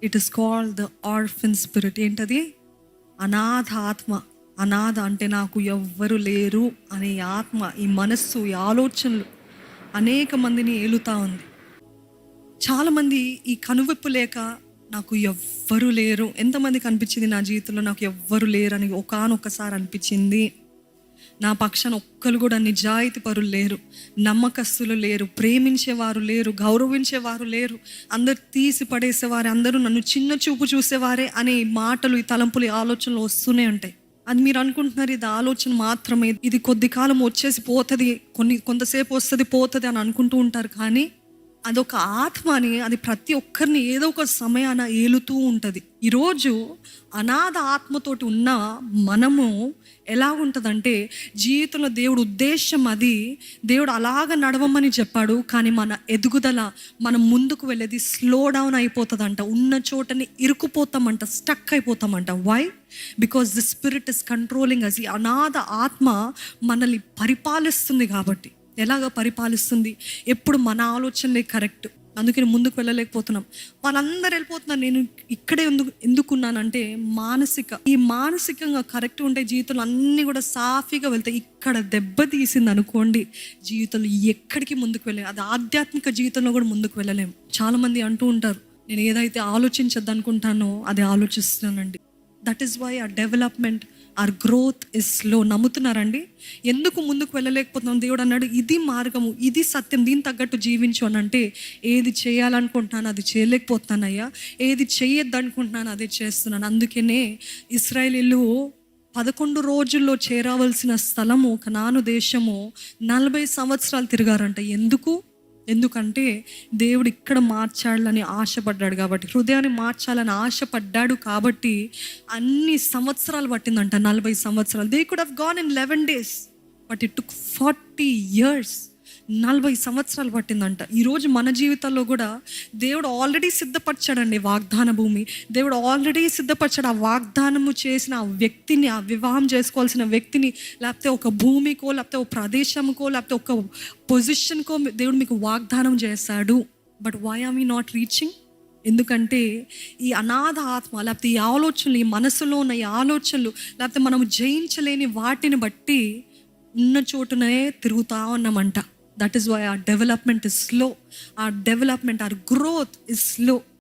It is called the orphan spirit. ఏంటది? అనాథ ఆత్మ. అనాథ అంటే నాకు ఎవ్వరు లేరు అనే ఆత్మ, ఈ మనస్సు, ఈ ఆలోచనలు అనేక మందిని ఏలుతా ఉంది. చాలామంది ఈ కనువిప్పు లేక నాకు ఎవ్వరు లేరు. ఎంతమందికి అనిపించింది నా జీవితంలో నాకు ఎవ్వరు లేరు అని? ఒకానొక్కసారి అనిపించింది. నా పక్షాన ఒక్కరు కూడా నిజాయితీ పరులు లేరు, నమ్మకస్తులు లేరు, ప్రేమించేవారు లేరు, గౌరవించేవారు లేరు, అందరు తీసి పడేసేవారే, అందరూ నన్ను చిన్న చూపు చూసేవారే అనే మాటలు, ఈ తలంపులు, ఈ ఆలోచనలు వస్తూనే ఉంటాయి. అది మీరు అనుకుంటున్నారు ఇది ఆలోచన మాత్రమే, ఇది కొద్ది కాలం వచ్చేసి పోతుంది, కొంతసేపు వస్తుంది పోతుంది అని అనుకుంటూ ఉంటారు. కానీ అదొక ఆత్మ అని, అది ప్రతి ఒక్కరిని ఏదో ఒక సమయాన ఏలుతూ ఉంటుంది. ఈరోజు అనాథ ఆత్మతోటి ఉన్న మనము ఎలా ఉంటుందంటే, జీవితంలో దేవుడు ఉద్దేశం అది, దేవుడు అలాగ నడవమని చెప్పాడు. కానీ మన ఎదుగుదల, మనం ముందుకు వెళ్ళేది స్లో డౌన్ అయిపోతుందంట. ఉన్న చోటని ఇరుకుపోతామంట, స్టక్ అయిపోతామంట. Why? Because the spirit is controlling us. ఈ అనాథ ఆత్మ మనల్ని పరిపాలిస్తుంది. కాబట్టి ఎలాగ పరిపాలిస్తుంది? ఎప్పుడు మన ఆలోచనలే కరెక్ట్, అందుకని ముందుకు వెళ్ళలేకపోతున్నాం. వాళ్ళందరూ వెళ్ళిపోతున్నారు, నేను ఇక్కడే ఎందుకున్నానంటే ఈ మానసికంగా కరెక్ట్ ఉంటే జీవితంలో అన్నీ కూడా సాఫీగా వెళ్తాయి. ఇక్కడ దెబ్బ తీసింది అనుకోండి, జీవితంలో ఎక్కడికి ముందుకు వెళ్ళలేము. అది ఆధ్యాత్మిక జీవితంలో కూడా ముందుకు వెళ్ళలేము. చాలామంది అంటూ ఉంటారు, నేను ఏదైతే ఆలోచించద్దు అనుకుంటానో అది ఆలోచిస్తున్నానండి. That is why our development, our growth is slow. నమ్ముతున్నారండి? ఎందుకు ముందుకు వెళ్ళలేకపోతున్నాం? దేవుడు అన్నాడు, ఇది మార్గము, ఇది సత్యం, దీని తగ్గట్టు జీవించు అని. అంటే ఏది చేయాలనుకుంటున్నాను అది చేయలేకపోతున్నానయ్యా, ఏది చేయొద్దు అనుకుంటున్నాను అదే చేస్తున్నాను. అందుకనే ఇశ్రాయేలీయులు 11 రోజుల్లో చేరవలసిన స్థలము, కనాను దేశము, 40 సంవత్సరాలు తిరిగారంట. ఎందుకంటే దేవుడు ఇక్కడ మార్చాలని ఆశపడ్డాడు కాబట్టి, హృదయాన్ని మార్చాలని ఆశపడ్డాడు కాబట్టి అన్ని సంవత్సరాలు పట్టిందంట. 40 సంవత్సరాలు. They could have gone in 11 days, but it took 40 years. 40 సంవత్సరాలు పట్టిందంట. ఈరోజు మన జీవితాల్లో కూడా దేవుడు ఆల్రెడీ సిద్ధపరిచాడండి వాగ్దాన భూమి. దేవుడు ఆల్రెడీ సిద్ధపరిచాడు. ఆ వాగ్దానము చేసిన ఆ వ్యక్తిని, ఆ వివాహం చేసుకోవాల్సిన వ్యక్తిని, లేకపోతే ఒక భూమికో, లేకపోతే ఒక ప్రదేశంకో, లేకపోతే ఒక పొజిషన్కో దేవుడు మీకు వాగ్దానం చేశాడు. But why are we not reaching? ఎందుకంటే ఈ అనాథ ఆత్మ, లేకపోతే ఈ ఆలోచనలు, ఈ మనసులో ఉన్న ఈ ఆలోచనలు, లేకపోతే మనం జయించలేని వాటిని బట్టి ఉన్న చోటునే తిరుగుతా ఉన్నామంట. That is why our development is slow. Our growth is slow.